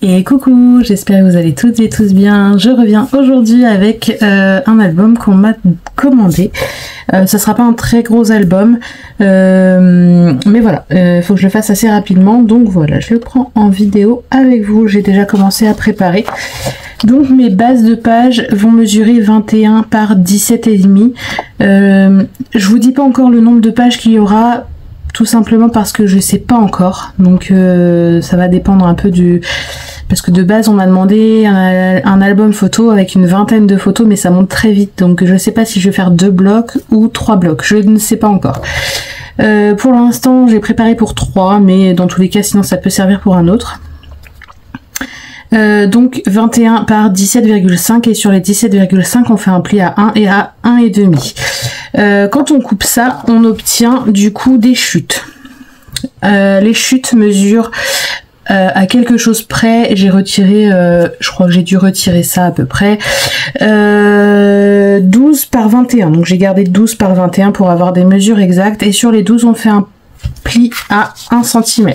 Et coucou, j'espère que vous allez toutes et tous bien. Je reviens aujourd'hui avec un album qu'on m'a commandé. Ça sera pas un très gros album, mais voilà, faut que je le fasse assez rapidement. Donc voilà, je le prends en vidéo avec vous. J'ai déjà commencé à préparer. Donc mes bases de pages vont mesurer 21 par 17,5. Je vous dis pas encore le nombre de pages qu'il y aura, tout simplement parce que je sais pas encore. Donc ça va dépendre un peu du... Parce que de base on m'a demandé un album photo avec une vingtaine de photos, mais ça monte très vite. Donc je sais pas si je vais faire 2 blocs ou 3 blocs. Je ne sais pas encore. Pour l'instant j'ai préparé pour 3, mais dans tous les cas sinon ça peut servir pour un autre. Donc 21 par 17,5 et sur les 17,5 on fait un pli à 1 et à 1,5. Quand on coupe ça, on obtient du coup des chutes. Les chutes mesurent à quelque chose près. J'ai retiré, je crois que j'ai dû retirer ça à peu près 12 par 21. Donc j'ai gardé 12 par 21 pour avoir des mesures exactes. Et sur les 12 on fait un pli à 1 cm.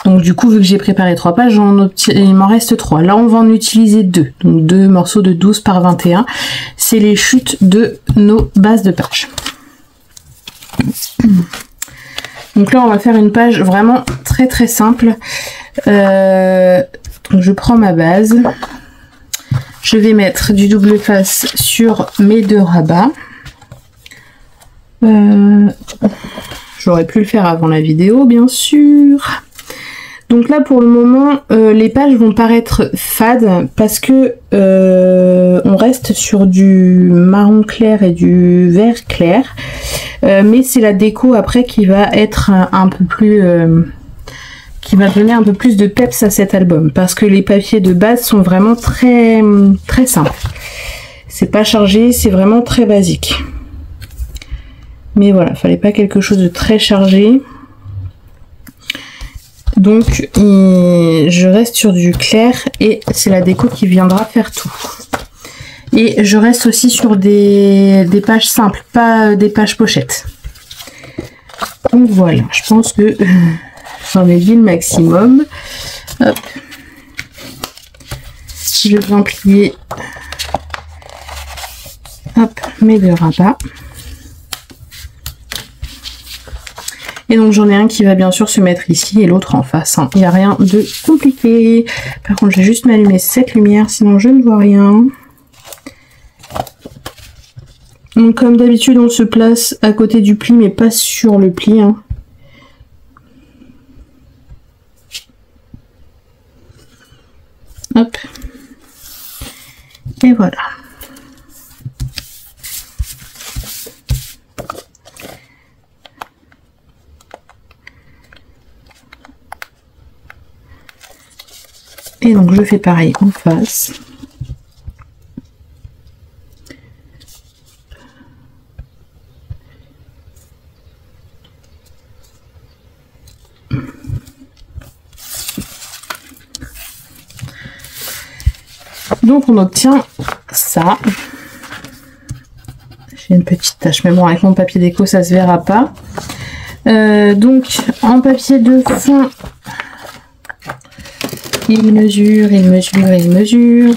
Donc du coup vu que j'ai préparé 3 pages, il m'en reste 3. Là on va en utiliser 2. Donc 2 morceaux de 12 par 21. C'est les chutes de nos bases de pages. Donc là on va faire une page vraiment très simple. Donc je prends ma base. Je vais mettre du double face sur mes 2 rabats. J'aurais pu le faire avant la vidéo bien sûr. Donc là pour le moment les pages vont paraître fades parce que on reste sur du marron clair et du vert clair, mais c'est la déco après qui va être un peu plus qui va donner un peu plus de peps à cet album, parce que les papiers de base sont vraiment très simples. C'est pas chargé, c'est vraiment très basique. Mais voilà, fallait pas quelque chose de très chargé. Donc je reste sur du clair et c'est la déco qui viendra faire tout. Et je reste aussi sur des pages simples, pas des pages pochettes. Donc voilà, je pense que j'en ai dit le maximum. Hop. Je viens plier hop, mes 2 rabats. Et donc j'en ai un qui va bien sûr se mettre ici et l'autre en face. Il n'y a rien de compliqué. Par contre, je vais juste m'allumer cette lumière, sinon je ne vois rien. Donc comme d'habitude, on se place à côté du pli, mais pas sur le pli. Hop. Et voilà. Et donc je fais pareil en face. Donc on obtient ça. J'ai une petite tache, mais bon avec mon papier déco ça se verra pas. Donc en papier de fond, il mesure 15,5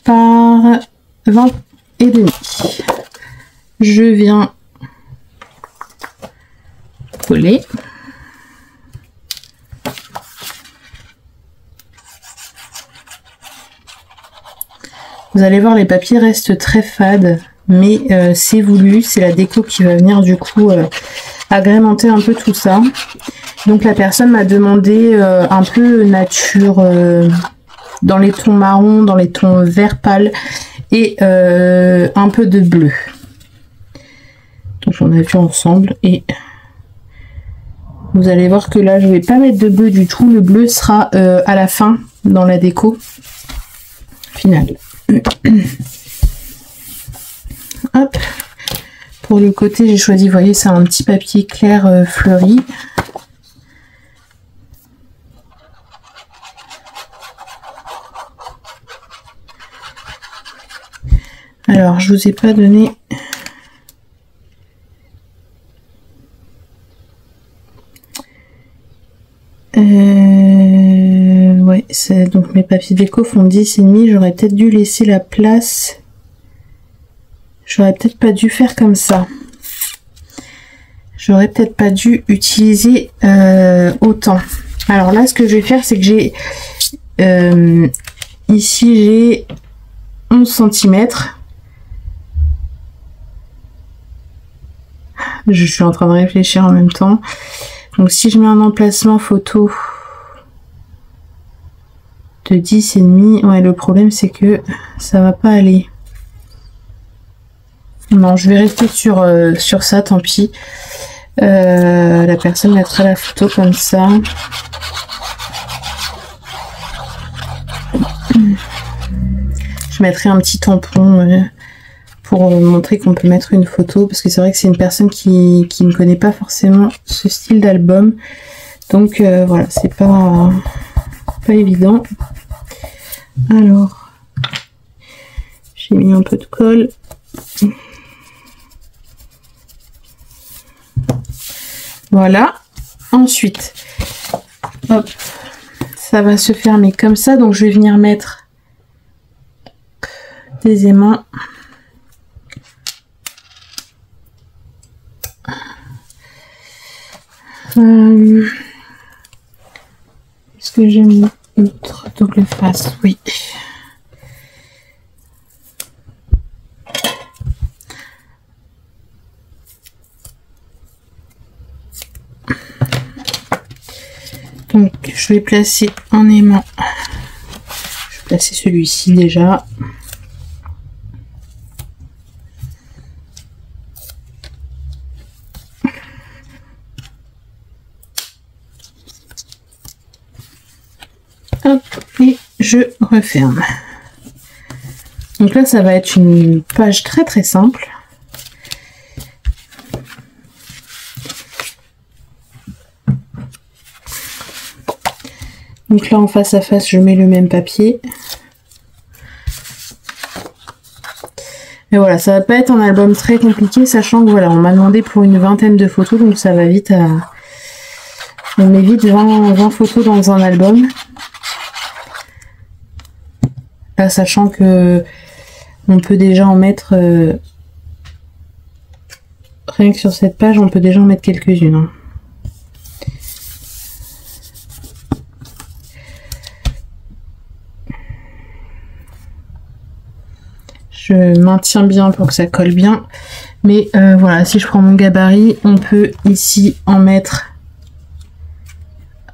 par 20,5. Je viens coller. Vous allez voir, les papiers restent très fades, mais c'est voulu, c'est la déco qui va venir du coup agrémenter un peu tout ça. Donc la personne m'a demandé un peu nature, dans les tons marron, dans les tons vert pâle et un peu de bleu. Donc on a vu ensemble et vous allez voir que là je vais pas mettre de bleu du tout. Le bleu sera à la fin dans la déco finale. Hop. Pour le côté j'ai choisi, vous voyez, c'est un petit papier clair fleuri. Alors je vous ai pas donné Ouais, donc mes papiers déco font 10,5. J'aurais peut-être dû laisser la place. J'aurais peut-être pas dû faire comme ça. J'aurais peut-être pas dû utiliser autant. Alors là, ce que je vais faire, c'est que j'ai... ici, j'ai 11 cm. Je suis en train de réfléchir en même temps. Donc si je mets un emplacement photo de 10,5, ouais, le problème c'est que ça va pas aller. Non, je vais rester sur ça, tant pis. La personne mettra la photo comme ça. Je mettrai un petit tampon pour montrer qu'on peut mettre une photo, parce que c'est vrai que c'est une personne qui ne connaît pas forcément ce style d'album. Donc voilà, c'est pas évident. Alors, j'ai mis un peu de colle. Voilà. Ensuite, hop, ça va se fermer comme ça. Donc je vais venir mettre des aimants. Est-ce que j'ai mis autre double face? Oui. Donc je vais placer un aimant. Je vais placer celui-ci déjà. Hop, et je referme. Donc là, ça va être une page très très simple. Donc là, en face à face, je mets le même papier. Mais voilà, ça va pas être un album très compliqué, sachant que voilà, on m'a demandé pour une vingtaine de photos, donc ça va vite à... On met vite 20 photos dans un album. Là, sachant que on peut déjà en mettre... rien que sur cette page, on peut déjà en mettre quelques-unes. Hein. Je maintiens bien pour que ça colle bien. Mais voilà, si je prends mon gabarit, on peut ici en mettre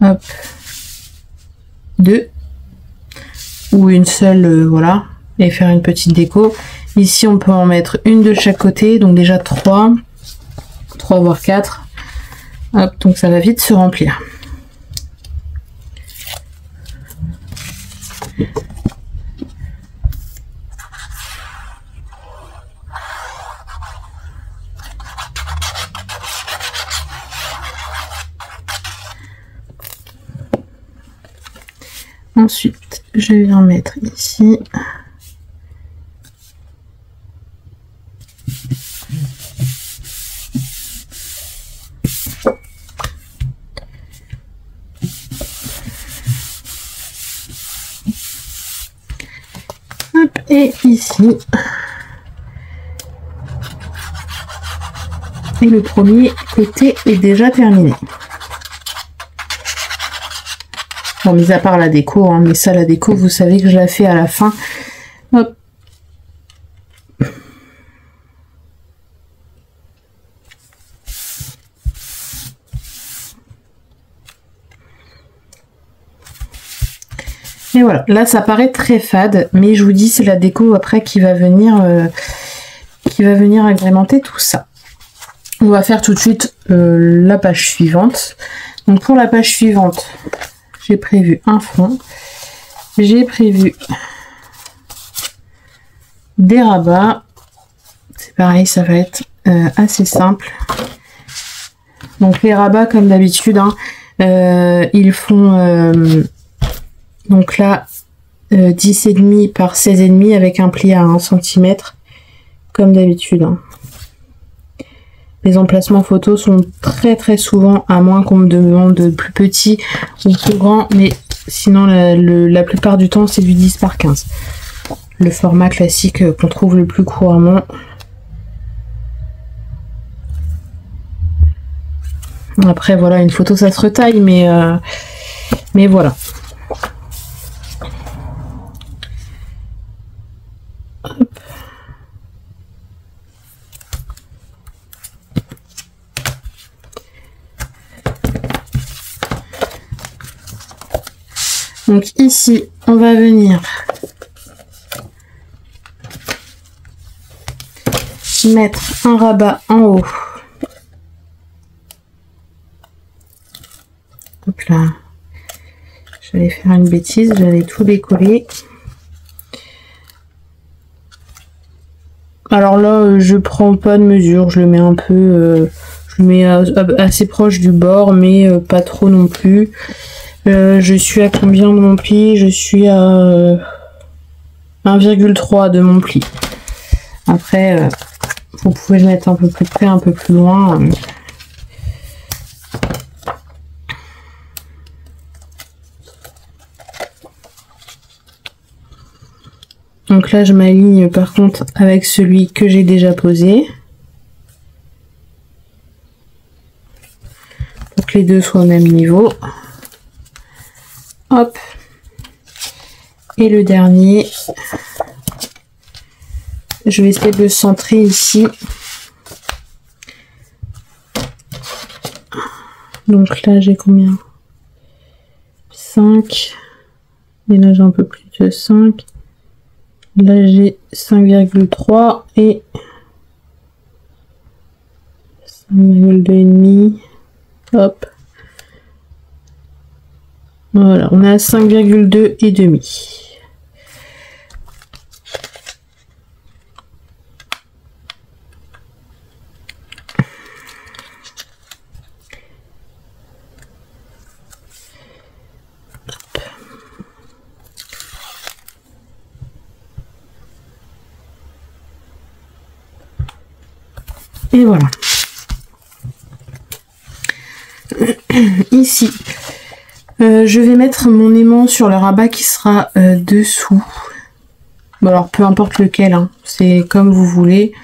hop, 2 ou une seule, voilà, et faire une petite déco. Ici, on peut en mettre une de chaque côté, donc déjà 3 voire 4. Hop, donc ça va vite se remplir. Ensuite, je vais en mettre ici. Hop, et ici. Et le premier côté est déjà terminé. Bon, mis à part la déco, hein, mais ça, la déco, vous savez que je la fais à la fin. Hop. Et voilà, là, ça paraît très fade, mais je vous dis, c'est la déco après qui va venir agrémenter tout ça. On va faire tout de suite la page suivante. Donc, pour la page suivante, j'ai prévu un fond, j'ai prévu des rabats, c'est pareil, ça va être assez simple. Donc les rabats, comme d'habitude, hein, ils font donc là 10,5 par 16,5 avec un pli à 1 cm, comme d'habitude. Hein. Les emplacements photos sont très souvent, à moins qu'on me demande de plus petit ou plus grand, mais sinon la plupart du temps c'est du 10 par 15. Le format classique qu'on trouve le plus couramment. Après voilà, une photo ça se retaille, mais voilà. Hop. Donc ici, on va venir mettre un rabat en haut. Hop là. J'allais faire une bêtise, j'allais tout décoller. Alors là, je prends pas de mesure, je le mets un peu, je le mets assez proche du bord, mais pas trop non plus. Je suis à combien de mon pli? Je suis à 1,3 de mon pli. Après, vous pouvez le mettre un peu plus près, un peu plus loin. Donc là, je m'aligne par contre avec celui que j'ai déjà posé. Pour que les deux soient au même niveau. Hop. Et le dernier, je vais essayer de le centrer ici. Donc là, j'ai combien? 5. Et là, j'ai un peu plus de 5. Là, j'ai 5,3 et 5,2,5. Hop. Voilà, on est à 5,2 et demi. Et voilà. Ici, je vais mettre mon aimant sur le rabat qui sera dessous. Bon, alors peu importe lequel, hein, c'est comme vous voulez.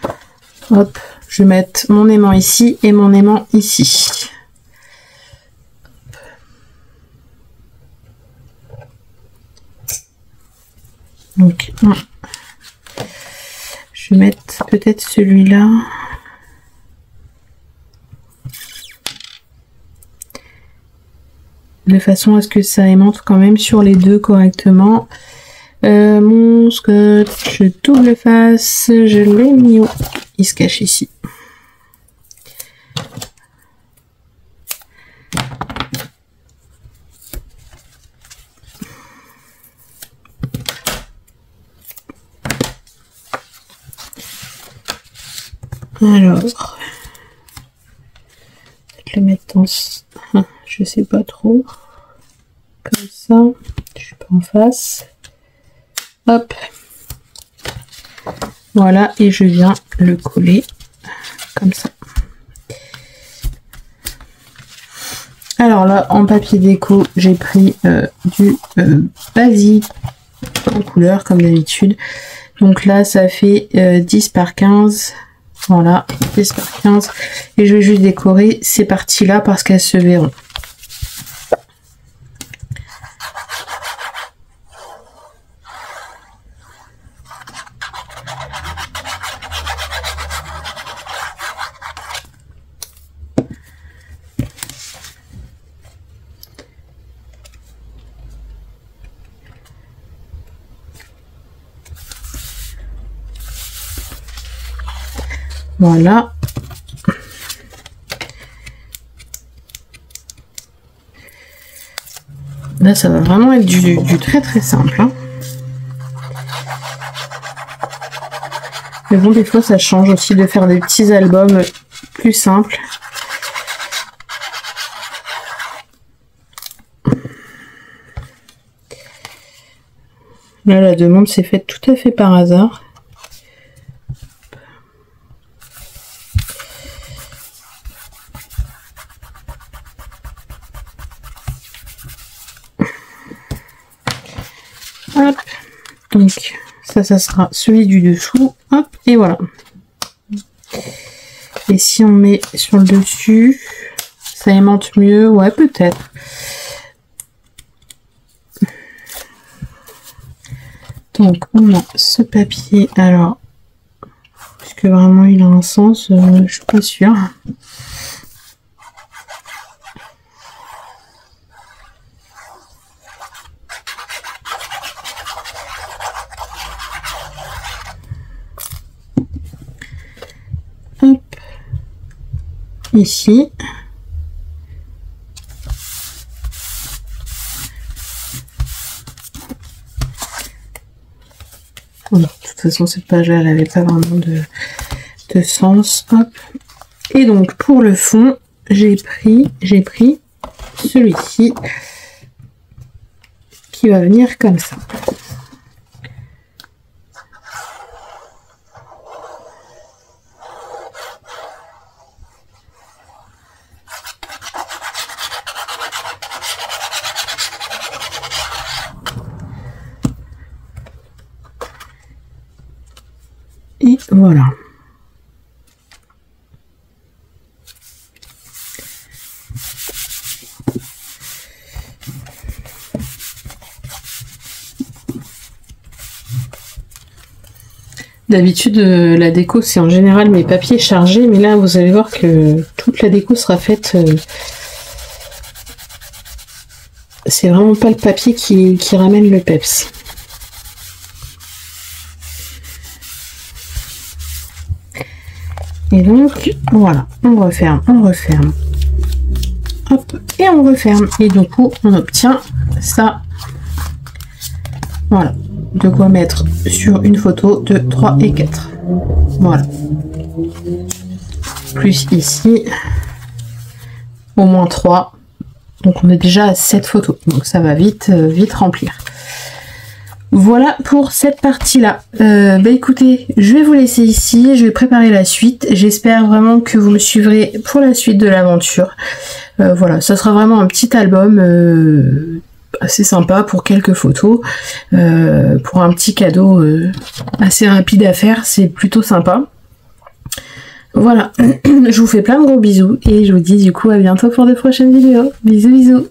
Hop, je vais mettre mon aimant ici et mon aimant ici. Donc, je vais mettre peut-être celui-là. De façon à ce que ça aimante quand même sur les deux correctement. Mon scotch double face, je l'ai mis où? Il se cache ici. Alors, peut-être le mettre dans... je sais pas trop. Comme ça, je suis pas en face. Hop. Voilà, et je viens le coller comme ça. Alors là, en papier déco, j'ai pris du basique en couleur, comme d'habitude. Donc là, ça fait 10 par 15. Voilà, 10 par 15. Et je vais juste décorer ces parties-là parce qu'elles se verront. Voilà. Là, ça va vraiment être du très simple. Hein. Mais bon, des fois, ça change aussi de faire des petits albums plus simples. Là, la demande s'est faite tout à fait par hasard. Donc ça sera celui du dessous. Hop, et voilà. Et si on met sur le dessus, ça aimante mieux, ouais peut-être. Donc on a ce papier, alors, puisque vraiment il a un sens, je suis pas sûre. Hop, ici. Bon, de toute façon, cette page-là, elle n'avait pas vraiment de sens. Hop. Et donc, pour le fond, j'ai pris celui-ci qui va venir comme ça. Et voilà. D'habitude, la déco, c'est en général mes papiers chargés, mais là, vous allez voir que toute la déco sera faite. C'est vraiment pas le papier qui ramène le peps. Et donc, voilà, on referme. Hop, et on referme. Et du coup, on obtient ça. Voilà. De quoi mettre sur une photo de 3 et 4. Voilà. Plus ici, au moins 3. Donc on est déjà à 7 photos. Donc ça va vite remplir. Voilà pour cette partie-là. Bah écoutez, je vais vous laisser ici, je vais préparer la suite. J'espère vraiment que vous me suivrez pour la suite de l'aventure. Voilà, ça sera vraiment un petit album assez sympa pour quelques photos. Pour un petit cadeau assez rapide à faire, c'est plutôt sympa. Voilà, je vous fais plein de gros bisous et je vous dis du coup à bientôt pour de prochaines vidéos. Bisous bisous.